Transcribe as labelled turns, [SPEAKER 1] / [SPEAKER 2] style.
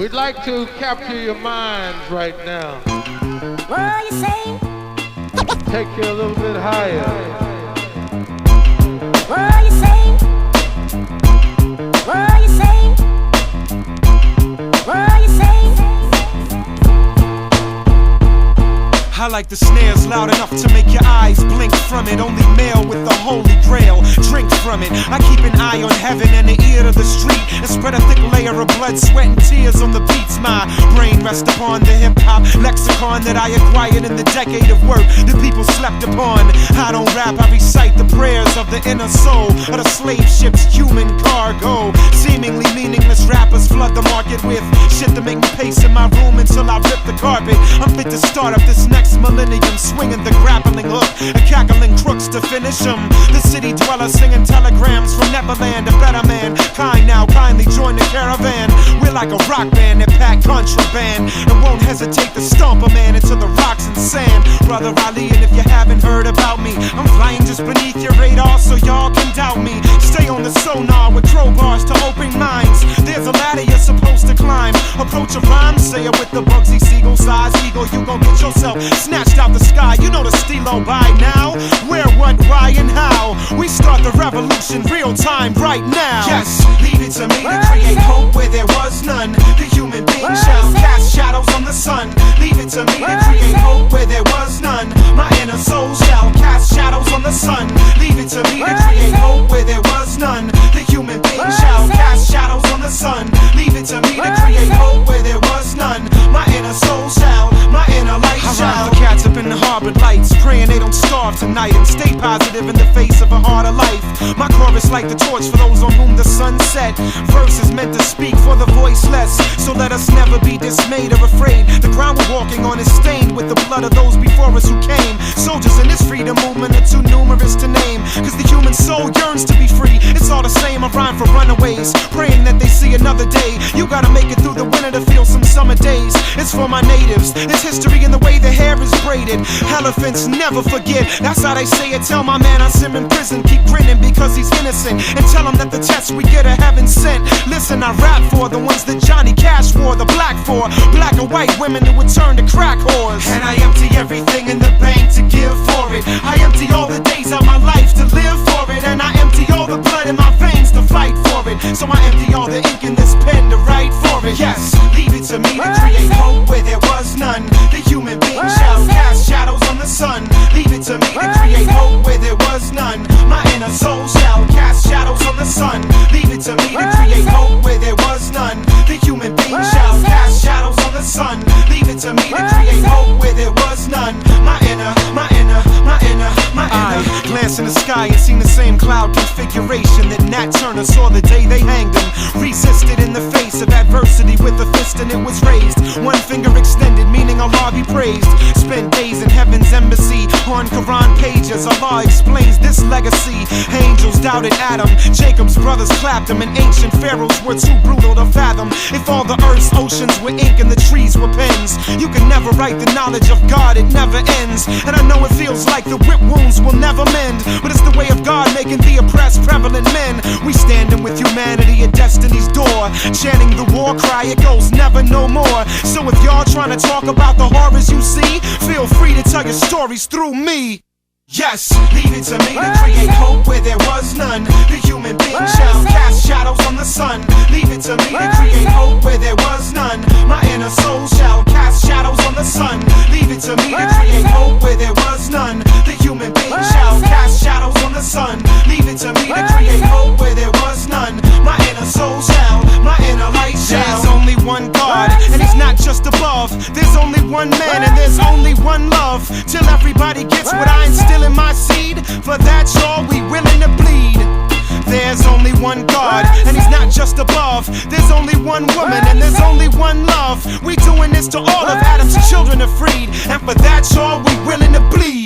[SPEAKER 1] We'd like to capture your minds right now.
[SPEAKER 2] What you say?
[SPEAKER 1] Take you a little bit higher.
[SPEAKER 2] What you say? What you say? What you say?
[SPEAKER 3] I like the snares loud enough to make your eyes blink from it. Only male with the holy grail drink from it. I keep an eye on heaven and the ear to the street, and spread a thick layer of blood, sweat, and tears on the beats. My brain rests upon the hip-hop lexicon that I acquired in the decade of work the people slept upon. I don't rap, I recite the prayers of the inner soul of the slave ship's human cargo. Seemingly meaningless rappers flood the market with shit to make me pace in my room until I rip the carpet. I'm fit to start up this next millennium, swinging the grappling hook and cackling crooks to finish them. The city dweller singing telegrams from Neverland, a better man. Kind now, kindly join the caravan. We're like a rock band that pack contraband and won't hesitate to stomp a man into the rocks and sand. Brother Ali, and if you haven't heard about me, I'm flying just beneath your radar so y'all can doubt me. Stay on the sonar with crowbars to open minds. There's a ladder you're supposed to climb. Approach a rhyme sayer with the Bugsy Siegel size ego. You gon' get yourself snatched out the sky. You know the stilo by now. Where, what, why, and how. We start the revolution real time right now. Yes, leave it to me to create hope where there was none. The human being shall cast shadows on the sun. Leave it to me to create hope where there was none. My inner soul shall cast shadows on the sun. Leave it to me to create hope where there was none. The human being shall cast shadows on the sun. Leave it to me to create hope where there was none. My inner soul shall, my inner light shall. I ride for cats up in the harbor lights, praying they don't starve tonight, and stay positive in the face of a harder life. My chorus like the torch for those on whom the sun set. Verses meant to speak for the voiceless, so let us never be dismayed or afraid. The ground we're walking on is stained with the blood of those before us who came. Soldiers in this freedom movement are too numerous to name, cause the human soul yearns to be free. It's all the same, I rhyme for runaways, praying that they see another day. You gotta make it through the winter to feel some summer days. It's for my natives, it's history in the way the hair is braided. Elephants never forget, that's how they say it. Tell my man I him in prison, keep grinning because he's innocent, and tell him that the tests we get are heaven sent. Listen, I rap for the ones that Johnny Cash wore, the black for black and white women who would turn to crack whores. And I empty everything in the bank to give for it. I empty all the days of my life to live for it, and I empty all the blood in my veins to fight for it. So I empty all the ink in this pen to write for it. Yes, leave it to me to create hope where there was none. The human being shall cast shadows on the sun. Leave it to me to create hope where there was none. My inner soul shall cast shadows on the sun. Leave it to me to create hope where there was none. The human being shall cast shadows on the sun. Leave it to me to create hope where there was none. My inner, my inner, my inner, my inner. I glance in the sky and seen the same cloud configuration that Nat Turner saw the day they hanged him. Resisted in the face of adversity with a fist and it was raised. One finger extended, meaning Allah be praised. Spent days in heaven's embassy on Quran pages. Allah explains this legacy. Angels doubted Adam, Jacob's brothers clapped him, and ancient pharaohs were too brutal to fathom. If all the earth's oceans were ink and the trees were pens, you can never write the knowledge of God, it never ends. And I know it feels like the whip wounds will never mend, but it's the way of God making the oppressed prevalent men. We standing with humanity at destiny's door, chanting the war cry, it goes never no more. So if y'all trying to talk about the horrors you see, feel free to tell your stories through me. Yes, leave it to me to create hope where there was none. The human being shall cast shadows on the sun. Leave it to me to create hope where there was none. My inner soul shall cast shadows on the sun. Leave it to me to create hope where there was none. The human being shall cast shadows on the sun. Leave it to me to create hope where there was none. My inner soul shall, my inner light shall. There's only one God, and he's not just above. There's only one man, and there's only one love. Till everybody gets what I instill in my seed, for that's all we willing to bleed. There's only one God, and he's not just above. There's only one woman, and there's only one love. We doing this to all of Adam's children are freed, and for that's all we willing to bleed.